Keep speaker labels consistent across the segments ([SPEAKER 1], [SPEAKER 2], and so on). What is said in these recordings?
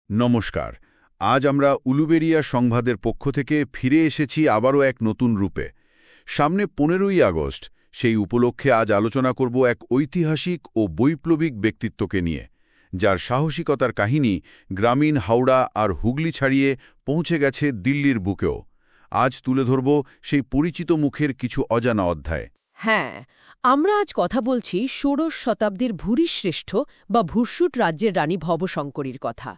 [SPEAKER 1] নমস্কার। আজ আমরা উলুবেড়িয়া সংবাদের পক্ষ থেকে ফিরে এসেছি আবারও এক নতুন রূপে। সামনে 15ই আগস্ট, সেই উপলক্ষে আজ আলোচনা করব এক ঐতিহাসিক ও বৈপ্লবিক ব্যক্তিত্বকে নিয়ে, যার সাহসিকতার কাহিনী গ্রামীণ হাওড়া আর হুগলি ছাড়িয়ে পৌঁছে গেছে দিল্লির বুকেও। আজ তুলে ধরব সেই পরিচিত মুখের কিছু অজানা অধ্যায়।
[SPEAKER 2] হ্যাঁ, আমরা আজ কথা বলছি ষোড়শ শতাব্দীর ভূরিশ্রেষ্ঠ বা ভূর্ষুট রাজ্যের রানী ভবশঙ্করীর কথা।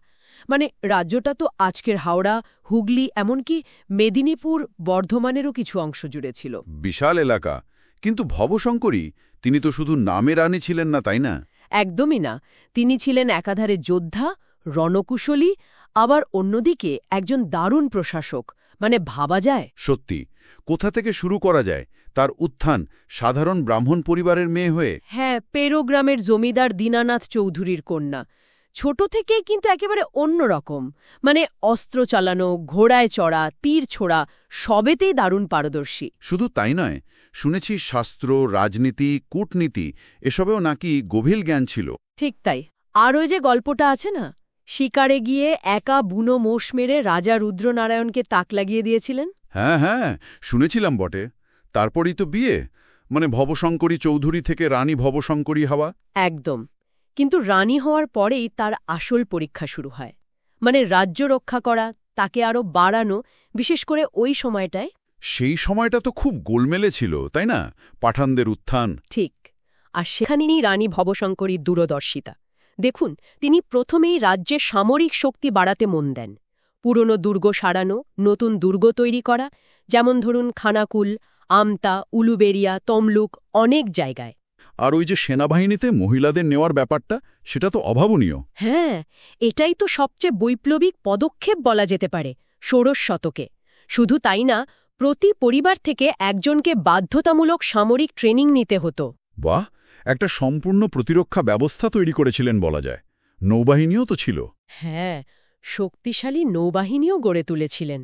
[SPEAKER 2] মানে রাজ্যটা তো আজকের হাওড়া, হুগলি, এমনকি মেদিনীপুর, বর্ধমানেরও কিছু অংশ জুড়ে ছিল।
[SPEAKER 1] বিশাল এলাকা, কিন্তু ভবশঙ্করী তিনি তো শুধু নামে রানী ছিলেন না, তাই না?
[SPEAKER 2] একদমই না। তিনি ছিলেন একাধারে যোদ্ধা, রণকুশলী, আবার অন্যদিকে একজন দারুণ প্রশাসক। মানে ভাবা যায়।
[SPEAKER 1] সত্যি, কোথা থেকে শুরু করা যায় তার উত্থান সাধারণ ব্রাহ্মণ পরিবারের মেয়ে হয়ে?
[SPEAKER 2] হ্যাঁ, পেরো গ্রামের জমিদার দীনানাথ চৌধুরীর কন্যা। ছোট থেকেই কিন্তু একেবারে অন্যরকম। মানে অস্ত্র চালানো, ঘোড়ায় চড়া, তীর ছোড়া, সবেতেই দারুণ পারদর্শী।
[SPEAKER 1] শুধু তাই নয়, শুনেছি শাস্ত্র, রাজনীতি, কূটনীতি এসবেও নাকি গভীর জ্ঞান ছিল।
[SPEAKER 2] ঠিক তাই। আর ওই যে গল্পটা আছে না, শিকারে গিয়ে একা বুনো মোষ মেরে রাজা রুদ্রনারায়ণকে তাক লাগিয়ে দিয়েছিলেন।
[SPEAKER 1] হ্যাঁ হ্যাঁ, শুনেছিলাম বটে। তারপরই তো বিয়ে, মানে ভবশঙ্করী চৌধুরী থেকে রানী ভবশঙ্করী হওয়া।
[SPEAKER 2] একদম। কিন্তু রানী হওয়ার পরেই তার আসল পরীক্ষা শুরু হয়। মানে রাজ্য রক্ষা করা, তাকে আরও বাড়ানো, বিশেষ করে ওই সময়টায়।
[SPEAKER 1] সেই সময়টা তো খুব গোলমেলে ছিল, তাই না? পাঠানদের উত্থান।
[SPEAKER 2] ঠিক। আর সেখানেই রানী ভবশঙ্করীর দূরদর্শিতা। দেখুন, তিনি প্রথমেই রাজ্যের সামরিক শক্তি বাড়াতে মন দেন। পুরনো দুর্গ সারানো, নতুন দুর্গ তৈরি করা, যেমন ধরুন খানাকুল, আমতা, উলুবেড়িয়া, তমলুক, অনেক জায়গায়।
[SPEAKER 1] আর ওই যে সেনাবাহিনীতে মহিলাদের নেওয়ার ব্যাপারটা, সেটা তো অভাবনীয়।
[SPEAKER 2] হ্যাঁ, এটাই তো সবচেয়ে বৈপ্লবিক পদক্ষেপ বলা যেতে পারে ষোড়শ শতকে। শুধু তাই না, প্রতি পরিবার থেকে একজনকে বাধ্যতামূলক সামরিক ট্রেনিং নিতে হতো।
[SPEAKER 1] বাহ, একটা সম্পূর্ণ প্রতিরক্ষা ব্যবস্থা তৈরি করেছিলেন বলা যায়। নৌবাহিনীও তো ছিল।
[SPEAKER 2] হ্যাঁ, শক্তিশালী নৌবাহিনীও গড়ে তুলেছিলেন।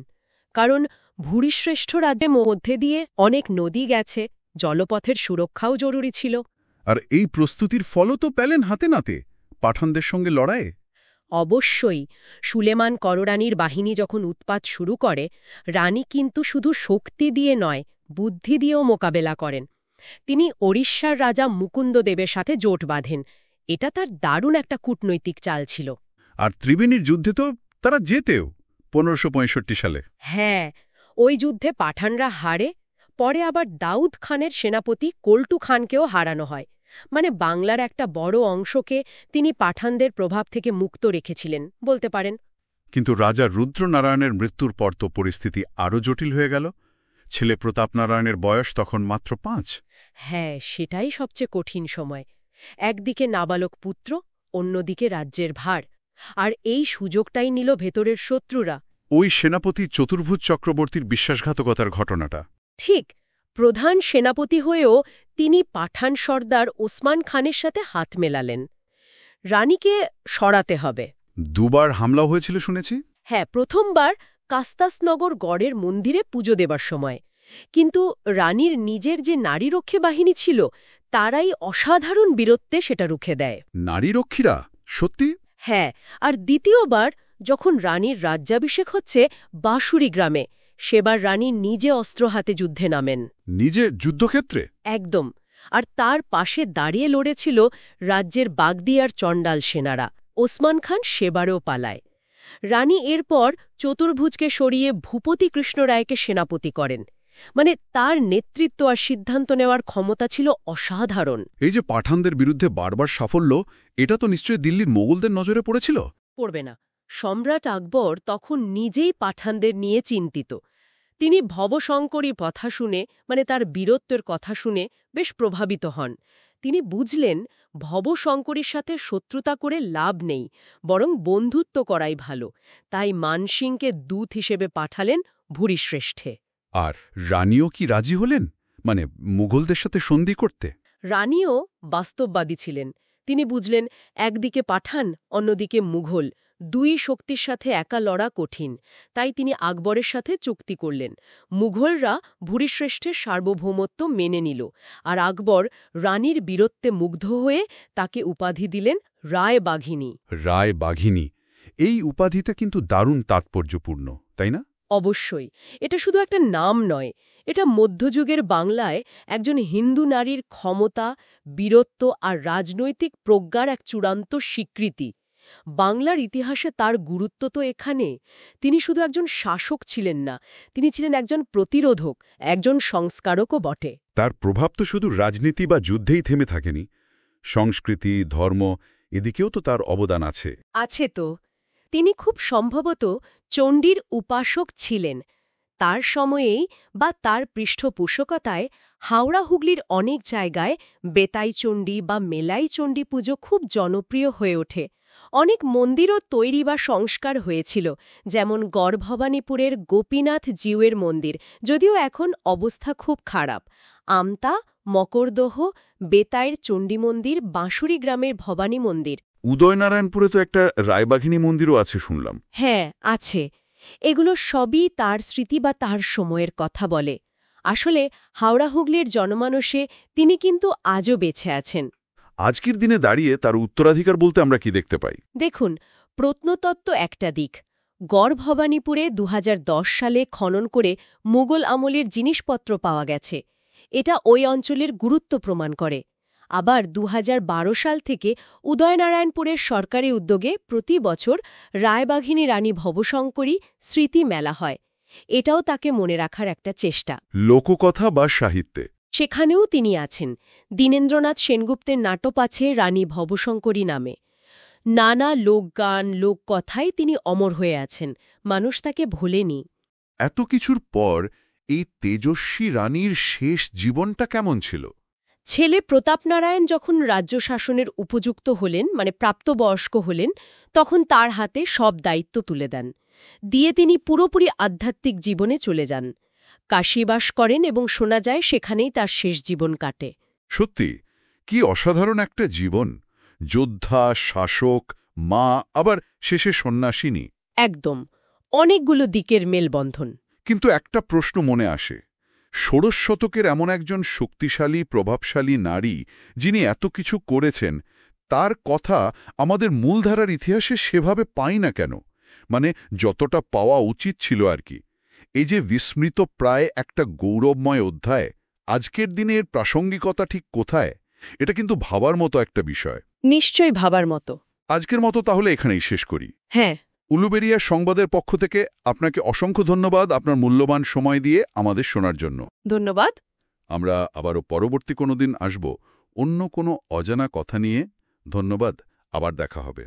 [SPEAKER 2] কারণ ভূরিশ্রেষ্ঠ রাজ্যের মধ্যে দিয়ে অনেক নদী গেছে, জলপথের সুরক্ষাও জরুরি ছিল।
[SPEAKER 1] আর এই প্রস্তুতির ফলও তো পেলেন হাতে নাতে, পাঠানদের সঙ্গে লড়াইয়ে।
[SPEAKER 2] অবশ্যই। সুলেমান কররানীর বাহিনী যখন উৎপাত শুরু করে, রানী কিন্তু শুধু শক্তি দিয়ে নয়, বুদ্ধি দিয়েও মোকাবেলা করেন। তিনি ওড়িশার রাজা মুকুন্দদেবের সাথে জোট বাঁধেন। এটা তার দারুণ একটা কূটনৈতিক চাল ছিল।
[SPEAKER 1] আর ত্রিবেণীর যুদ্ধে তো তারা জেতেও 1565 সালে।
[SPEAKER 2] হ্যাঁ, ওই যুদ্ধে পাঠানরা হারে, পরে আবার দাউদ খানের সেনাপতি কল্টু খানকেও হারানো হয়। মানে বাংলার একটা বড় অংশকে তিনি পাঠানদের প্রভাব থেকে মুক্ত রেখেছিলেন বলতে পারেন।
[SPEAKER 1] কিন্তু রাজা রুদ্রনারায়ণের মৃত্যুর পর তো পরিস্থিতি আরও জটিল হয়ে গেল। ছেলে প্রতাপনারায়ণের বয়স তখন মাত্র 5।
[SPEAKER 2] হ্যাঁ, সেটাই সবচেয়ে কঠিন সময়। একদিকে নাবালক পুত্র, অন্যদিকে রাজ্যের ভার। আর এই সুযোগটাই নিল ভেতরের শত্রুরা।
[SPEAKER 1] ওই সেনাপতি চতুর্ভুজ চক্রবর্তীর বিশ্বাসঘাতকতার ঘটনাটা।
[SPEAKER 2] ঠিক। প্রধান সেনাপতি হয়েও তিনি পাঠান সর্দার ওসমান খানের সাথে হাত মেলালেন। রানীকে সরাতে হবে।
[SPEAKER 1] দুবার হামলা হয়েছিল শুনেছি।
[SPEAKER 2] হ্যাঁ, প্রথমবার কাস্তাসনগর গড়ের মন্দিরে পুজো দেবার সময়। কিন্তু রানীর নিজের যে নারীরক্ষী বাহিনী ছিল, তারাই অসাধারণ বীরত্বে সেটা রুখে দেয়।
[SPEAKER 1] নারীরক্ষীরা? সত্যি?
[SPEAKER 2] হ্যাঁ, আর দ্বিতীয়বার যখন রানীর রাজ্যাভিষেক হচ্ছে বাঁশুড়ি গ্রামে, সেবার রানী নিজে অস্ত্র হাতে যুদ্ধে নামেন।
[SPEAKER 1] নিজে যুদ্ধক্ষেত্রে?
[SPEAKER 2] একদম। আর তার পাশে দাঁড়িয়ে লড়েছিল রাজ্যের বাগদিয়ার চণ্ডাল সেনারা। ওসমান খান সেবারেও পালায়। রানী এরপর চতুর্ভুজকে সরিয়ে ভূপতি কৃষ্ণ রায়কে সেনাপতি করেন। মানে তার নেতৃত্ব আর সিদ্ধান্ত নেওয়ার ক্ষমতা ছিল অসাধারণ।
[SPEAKER 1] এই যে পাঠানদের বিরুদ্ধে বারবার সাফল্য, এটা তো নিশ্চয়ই দিল্লির মোগলদের নজরে পড়েছিল।
[SPEAKER 2] পড়বে না। সম্রাট আকবর তখন নিজেই পাঠানদের নিয়ে চিন্তিত। তিনি ভবশঙ্করীর কথা শুনে, মানে তার বীরত্বের কথা শুনে বেশ প্রভাবিত হন। তিনি বুঝলেন ভবশঙ্করীর সাথে শত্রুতা করে লাভ নেই, বরং বন্ধুত্ব করাই ভালো। তাই মানসিংকে দূত হিসেবে পাঠালেন ভূরিশ্রেষ্ঠে।
[SPEAKER 1] আর রানীও কি রাজি হলেন, মানে মুঘলদের সাথে সন্ধি করতে?
[SPEAKER 2] রানীও বাস্তববাদী ছিলেন। তিনি বুঝলেন একদিকে পাঠান, অন্যদিকে মুঘল, দুই শক্তির সাথে একা লড়া কঠিন। তাই তিনি আকবরের সাথে চুক্তি করলেন। মুঘলরা ভূরিশ্রেষ্ঠের সার্বভৌমত্ব মেনে নিল, আর আকবর রানীর বীরত্বে মুগ্ধ হয়ে তাকে উপাধি দিলেন রায় বাঘিনী।
[SPEAKER 1] রায় বাঘিনী, এই উপাধিটা কিন্তু দারুণ তাৎপর্যপূর্ণ, তাই না?
[SPEAKER 2] অবশ্যই এটা শুধু একটা নাম নয়, এটা মধ্যযুগের বাংলায় একজন হিন্দু নারীর ক্ষমতা, বীরত্ব আর রাজনৈতিক প্রজ্ঞার এক চূড়ান্ত স্বীকৃতি। বাংলার ইতিহাসে তার গুরুত্ব তো এখানে। তিনি শুধু একজন শাসক ছিলেন না, তিনি ছিলেন একজন প্রতিরোধক, একজন সংস্কারকও বটে।
[SPEAKER 1] তার প্রভাব তো শুধু রাজনীতি বা যুদ্ধেই থেমে থাকেনি, সংস্কৃতি, ধর্ম, এদিকেও তো তার অবদান আছে।
[SPEAKER 2] আছে তো। তিনি খুব সম্ভবত চণ্ডীর উপাসক ছিলেন। তার সময়েই বা তার পৃষ্ঠপোষকতায় হাওড়া হুগলির অনেক জায়গায় বেতাই চণ্ডী বা মেলাই চণ্ডী পুজো খুব জনপ্রিয় হয়ে ওঠে। অনেক মন্দিরও তৈরি বা সংস্কার হয়েছিল, যেমন গড়ভবানীপুরের গোপীনাথ জিউয়ের মন্দির, যদিও এখন অবস্থা খুব খারাপ। আমতা, মকরদহ, বেতাইয়ের চণ্ডী মন্দির, বাঁশুড়ি গ্রামের ভবানী মন্দির।
[SPEAKER 1] উদয়নারায়ণপুরে তো একটা রায়বাঘিনী মন্দিরও আছে শুনলাম।
[SPEAKER 2] হ্যাঁ, আছে। এগুলো সবই তার স্মৃতি বা তার সময়ের কথা বলে। আসলে হাওড়া হুগলির জনমানসে তিনি কিন্তু আজও বেঁচে আছেন।
[SPEAKER 1] আজকের দিনে দাঁড়িয়ে তার উত্তরাধিকার বলতে আমরা কি দেখতে পাই?
[SPEAKER 2] দেখুন, প্রত্নতত্ত্ব একটা দিক। গড়ভবানীপুরে ২০১০ সালে খনন করে মুঘল আমলের জিনিসপত্র পাওয়া গেছে। এটা ওই অঞ্চলের গুরুত্ব প্রমাণ করে। আবার ২০১২ সাল থেকে উদয়নারায়ণপুরের সরকারি উদ্যোগে প্রতি বছর রায়বাঘিনী রানী ভবশঙ্করী স্মৃতি মেলা হয়। এটাও তাকে মনে রাখার একটা চেষ্টা।
[SPEAKER 1] লোককথা বা সাহিত্যে
[SPEAKER 2] সেখানেও তিনি আছেন। দীনেন্দ্রনাথ সেনগুপ্তের নাটক আছে রানী ভবশঙ্করী নামে। নানা লোকগান, লোককথায় তিনি অমর হয়ে আছেন। মানুষ তাকে ভোলেনি।
[SPEAKER 1] এত কিছুর পর এই তেজস্বী রানীর শেষ জীবনটা কেমন ছিল?
[SPEAKER 2] ছেলে প্রতাপনারায়ণ যখন রাজ্য শাসনের উপযুক্ত হলেন, মানে প্রাপ্তবয়স্ক হলেন, তখন তার হাতে সব দায়িত্ব তুলে দেন। দিয়ে তিনি পুরোপুরি আধ্যাত্মিক জীবনে চলে যান। কাশীবাস করেন এবং শোনা যায় সেখানেই তার শেষ জীবন কাটে।
[SPEAKER 1] সত্যি, কি অসাধারণ একটা জীবন! যোদ্ধা, শাসক, মা, আবার শেষে সন্ন্যাসিনী।
[SPEAKER 2] একদম। অনেকগুলো দিকের মেলবন্ধন।
[SPEAKER 1] কিন্তু একটা প্রশ্ন মনে আসে, ষোড়শ শতকের এমন একজন শক্তিশালী, প্রভাবশালী নারী যিনি এত কিছু করেছেন, তার কথা আমাদের মূলধারার ইতিহাসে সেভাবে পাই না কেন? মানে যতটা পাওয়া উচিত ছিল আর কি। এই যে বিস্মৃত প্রায় একটা গৌরবময় অধ্যায়, আজকের দিনের প্রাসঙ্গিকতা ঠিক কোথায়? এটা কিন্তু ভাবার মতো একটা বিষয়।
[SPEAKER 2] নিশ্চয়ই ভাবার মতো।
[SPEAKER 1] আজকের মতো তাহলে এখানেই শেষ করি।
[SPEAKER 2] হ্যাঁ।
[SPEAKER 1] উলুবেড়িয়া সংবাদের পক্ষ থেকে আপনাকে অসংখ্য ধন্যবাদ আপনার মূল্যবান সময় দিয়ে আমাদের শোনার জন্য।
[SPEAKER 2] ধন্যবাদ।
[SPEAKER 1] আমরা আবারও পরবর্তী কোনো দিন আসব অন্য কোনো অজানা কথা নিয়ে। ধন্যবাদ, আবার দেখা হবে।